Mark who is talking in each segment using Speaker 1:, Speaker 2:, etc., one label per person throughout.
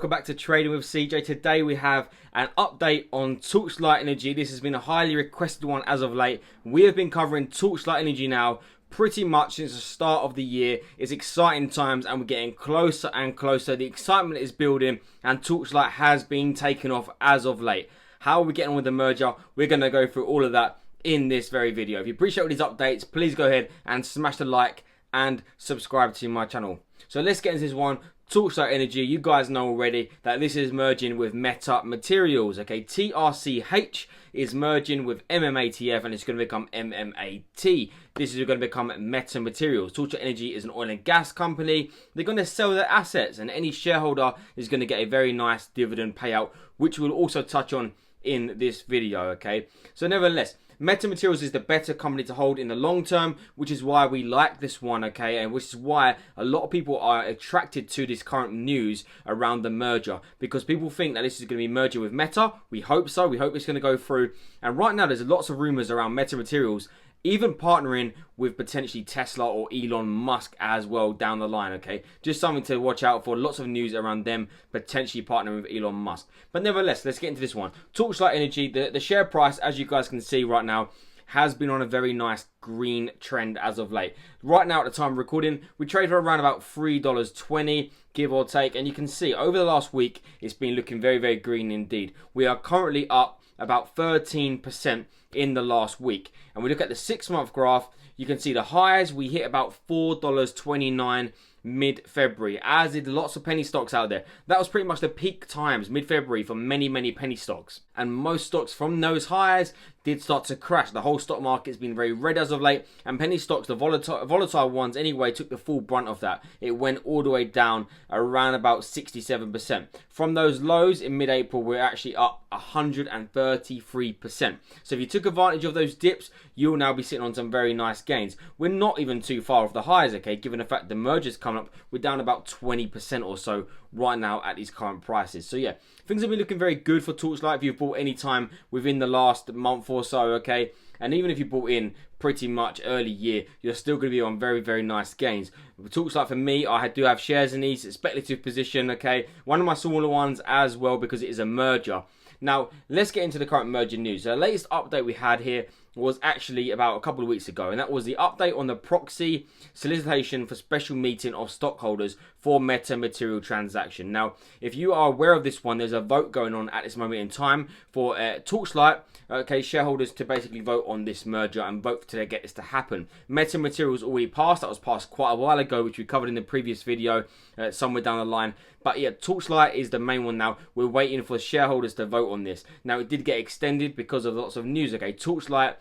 Speaker 1: Welcome back to Trading with CJ. Today we have an update on Torchlight Energy. This has been a highly requested one as of late. We have been covering Torchlight Energy now pretty much since the start of the year. It's exciting times and we're getting closer and closer. The excitement is building and Torchlight has been taken off as of late. How are we getting on with the merger? We're going to go through all of that in this very video. If you appreciate all these updates, please go ahead and smash the like and subscribe to my channel. So let's get into this one. Torchlight Energy, you guys know already that this is merging with Meta Materials, okay? TRCH is merging with Mmatf and it's going to become Mmat. This is going to become Meta Materials. Torchlight Energy is an oil and gas company. They're going to sell their assets and any shareholder is going to get a very nice dividend payout, which we'll also touch on in this video, okay? So nevertheless, Meta Materials is the better company to hold in the long term, which is why we like this one, okay? And which is why a lot of people are attracted to this current news around the merger, because people think that this is going to be merging with Meta. We hope so. We hope it's going to go through. And right now, there's lots of rumors around Meta Materials even partnering with potentially Tesla or Elon Musk as well down the line, okay? Just something to watch out for. Lots of news around them potentially partnering with Elon Musk. But nevertheless, let's get into this one. Torchlight Energy, the share price, as you guys can see right now, has been on a very nice green trend as of late. Right now, at the time of recording, we trade for around about $3.20, give or take. And you can see over the last week, it's been looking very, very green indeed. We are currently up about 13% in the last week. And we look at the 6-month graph, you can see the highs, we hit about $4.29 mid-February, as did lots of penny stocks out there. That was pretty much the peak times, mid-February, for many penny stocks. And most stocks from those highs did start to crash. The whole stock market has been very red as of late, and penny stocks, the volatile ones anyway, took the full brunt of that. It went all the way down around about 67%. From those lows in mid-April, we're actually up 133%. So if you took advantage of those dips, you'll now be sitting on some very nice gains. We're not even too far off the highs, okay, given the fact the merger's coming up. We're down about 20% or so right now at these current prices. So yeah, things have been looking very good for Torchlight if you've bought any time within the last month or so, okay? And even if you bought in pretty much early year, you're still going to be on very nice gains. Torchlight, for me, I do have shares in these, speculative position, okay? One of my smaller ones as well, because it is a merger. Now, let's get into the current merger news. The latest update we had here was actually about a couple of weeks ago, and that was the update on the proxy solicitation for special meeting of stockholders for Meta Material transaction. Now, if you are aware of this one, there's a vote going on at this moment in time for Torchlight, okay, shareholders to basically vote on this merger and vote to get this to happen. Meta Materials already passed. That was passed quite a while ago, which we covered in the previous video somewhere down the line. But yeah, Torchlight is the main one now. We're waiting for shareholders to vote on this. Now, it did get extended because of lots of news, okay? Torchlight,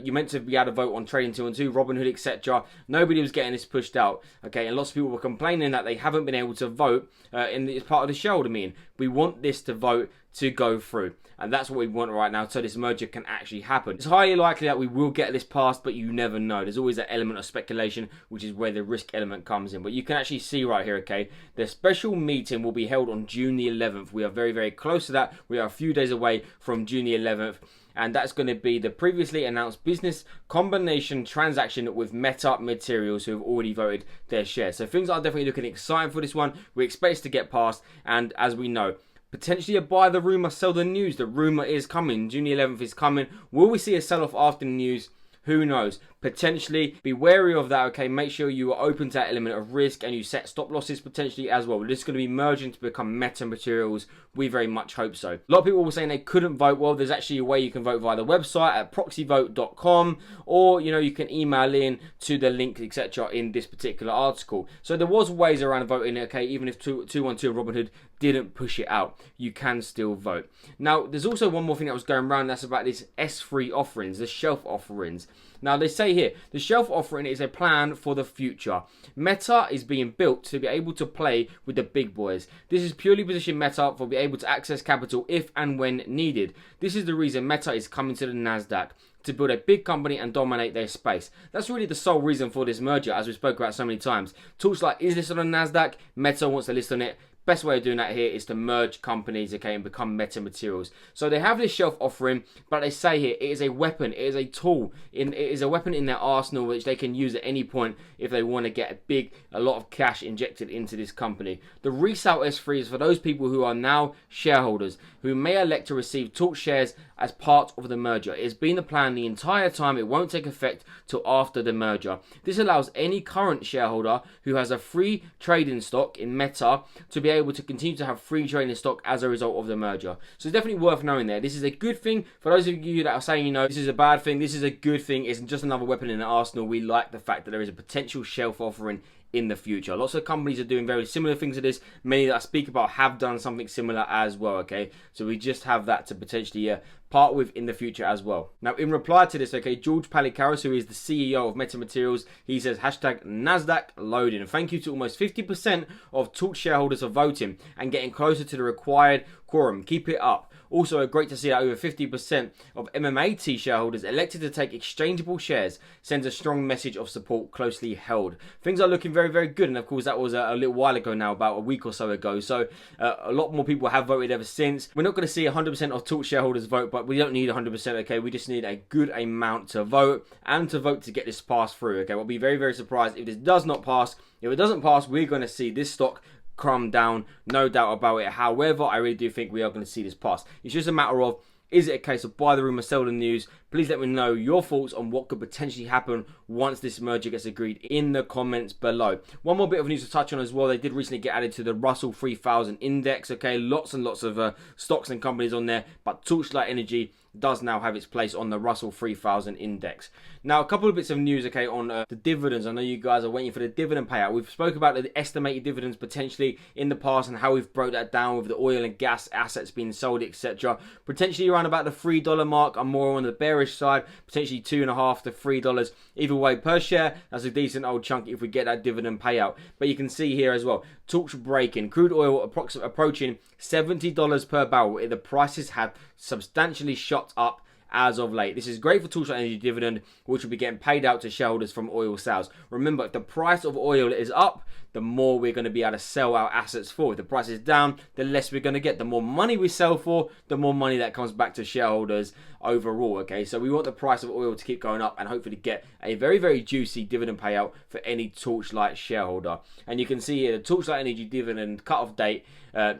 Speaker 1: you meant to be able to vote on Trading 2 and 2, Robinhood, etc. Nobody was getting this pushed out, okay? And lots of people were complaining that they haven't been able to vote as part of the shareholder meeting. We want this to vote to go through. And that's what we want right now, so this merger can actually happen. It's highly likely that we will get this passed, but you never know. There's always that element of speculation, which is where the risk element comes in. But you can actually see right here, okay, the special meeting will be held on June the 11th. We are very close to that. We are a few days away from June the 11th. And that's going to be the previously announced business combination transaction with Meta Materials, who have already voted their shares. So things are definitely looking exciting for this one. We expect it to get passed, and as we know, potentially a buy the rumor, sell the news. The rumor is coming. June the 11th is coming. Will we see a sell-off after the news? Who knows? Potentially. Be wary of that, okay? Make sure you are open to that element of risk and you set stop losses potentially as well. This is going to be merging to become Meta Materials. We very much hope so. A lot of people were saying they couldn't vote. Well, there's actually a way you can vote via the website at proxyvote.com, or, you know, you can email in to the link, etc. in this particular article. So there was ways around voting, okay? Even if 212 Robinhood didn't push it out, you can still vote. Now, there's also one more thing that was going around. That's about this S3 offerings, the shelf offerings. Now, they say here, the shelf offering is a plan for the future. Meta is being built to be able to play with the big boys. This is purely positioned Meta for being able to access capital if and when needed. This is the reason Meta is coming to the NASDAQ, to build a big company and dominate their space. That's really the sole reason for this merger, as we spoke about so many times. Torchlight is listed on the NASDAQ. Meta wants to list on it best way of doing that here is to merge companies, okay, and become Meta Materials. So they have this shelf offering, but they say here it is a weapon, it is a tool, it is a weapon in their arsenal which they can use at any point if they want to get a lot of cash injected into this company. The resale S3 is for those people who are now shareholders who may elect to receive Torch shares as part of the merger. It has been the plan the entire time. It won't take effect till after the merger. This allows any current shareholder who has a free trading stock in Meta to be able to continue to have free trading stock as a result of the merger. So it's definitely worth knowing there. This is a good thing for those of you that are saying, you know, this is a bad thing. This is a good thing. It's just another weapon in the arsenal. We like the fact that there is a potential shelf offering in the future. Lots of companies are doing very similar things to this. Many that I speak about have done something similar as well, okay? So we just have that to potentially part with in the future as well. Now, in reply to this, okay, George Palikaris, who is the CEO of Metamaterials, he says hashtag NASDAQ loading. And thank you to almost 50% of Torch shareholders for voting and getting closer to the required quorum. Keep it up. Also, great to see that over 50% of Mmat shareholders elected to take exchangeable shares, sends a strong message of support closely held. Things are looking very, very good. And of course, that was a little while ago now, about a week or so ago. So a lot more people have voted ever since. We're not going to see 100% of Torch shareholders vote, but we don't need 100%, okay? We just need a good amount to vote and to vote to get this passed through, okay? We'll be very, very surprised if this does not pass. If it doesn't pass, we're going to see this stock crumb down, no doubt about it. However, I really do think we are going to see this pass. It's just a matter of, is it a case of buy the rumor, sell the news? Please let me know your thoughts on what could potentially happen once this merger gets agreed in the comments below. One more bit of news to touch on as well. They did recently get added to the Russell 3000 index, okay? Lots and lots of stocks and companies on there, but Torchlight Energy does now have its place on the Russell 3000 index. Now, a couple of bits of news, okay, on the dividends. I know you guys are waiting for the dividend payout. We've spoke about the estimated dividends potentially in the past and how we've broke that down with the oil and gas assets being sold, etc. Potentially around about the $3 mark. I'm more on the bearish side, potentially $2.50 to $3. Either way, per share, that's a decent old chunk if we get that dividend payout. But you can see here as well, Torch breaking, crude oil approaching $70 per barrel. The prices have substantially shot up as of late. This is great for Torchlight Energy dividend, which will be getting paid out to shareholders from oil sales. Remember, if the price of oil is up, the more we're going to be able to sell our assets for. If the price is down, the less we're going to get. The more money we sell for, the more money that comes back to shareholders overall, okay? So we want the price of oil to keep going up and hopefully get a very, very juicy dividend payout for any Torchlight shareholder. And you can see here the Torchlight Energy dividend cut-off date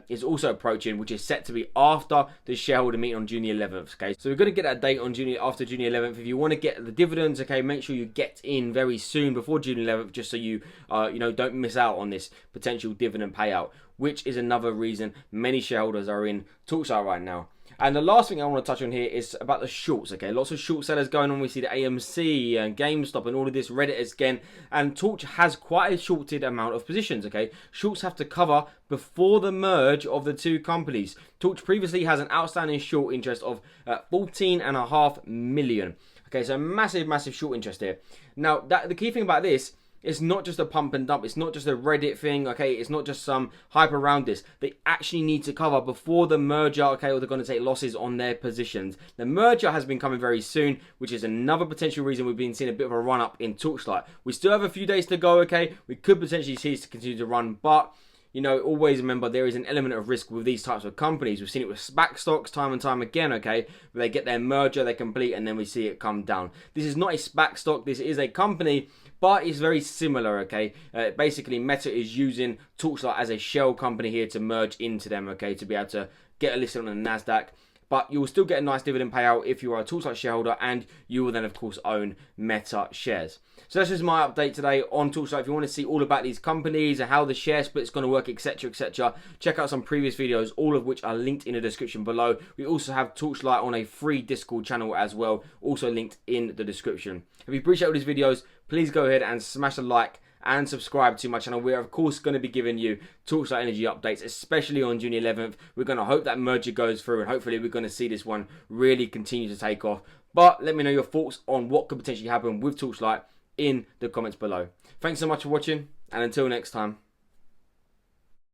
Speaker 1: is also approaching, which is set to be after the shareholder meeting on June the 11th, okay? So we're going to get that date on after June the 11th. If you want to get the dividends, okay, make sure you get in very soon before June 11th, just so you, don't miss out on this potential dividend payout, which is another reason many shareholders are in Torchlight right now. And the last thing I want to touch on here is about the shorts, okay? Lots of short sellers going on. We see the AMC and GameStop and all of this, Reddit again. And Torch has quite a shorted amount of positions, okay? Shorts have to cover before the merge of the two companies. Torch previously has an outstanding short interest of 14.5 million. Okay, so massive, massive short interest here. Now, the key thing about this, it's not just a pump and dump. It's not just a Reddit thing, okay? It's not just some hype around this. They actually need to cover before the merger, okay? Or they're going to take losses on their positions. The merger has been coming very soon, which is another potential reason we've been seeing a bit of a run-up in Torchlight. We still have a few days to go, okay? We could potentially see this continue to run, but always remember there is an element of risk with these types of companies. We've seen it with SPAC stocks time and time again, okay? Where they get their merger, they complete, and then we see it come down. This is not a SPAC stock. This is a company, but it's very similar, okay? Basically, Meta is using Torchlight as a shell company here to merge into them, okay? To be able to get a listing on the NASDAQ. But you will still get a nice dividend payout if you are a Torchlight shareholder, and you will then, of course, own Meta shares. So that's just my update today on Torchlight. If you want to see all about these companies and how the share split is going to work, etc., etc., check out some previous videos, all of which are linked in the description below. We also have Torchlight on a free Discord channel as well, also linked in the description. If you appreciate all these videos, please go ahead and smash a like and subscribe to my channel. We're of course going to be giving you Torchlight Energy updates, especially on June 11th. We're going to hope that merger goes through, and hopefully we're going to see this one really continue to take off. But let me know your thoughts on what could potentially happen with Torchlight in the comments below. Thanks so much for watching, and until next time.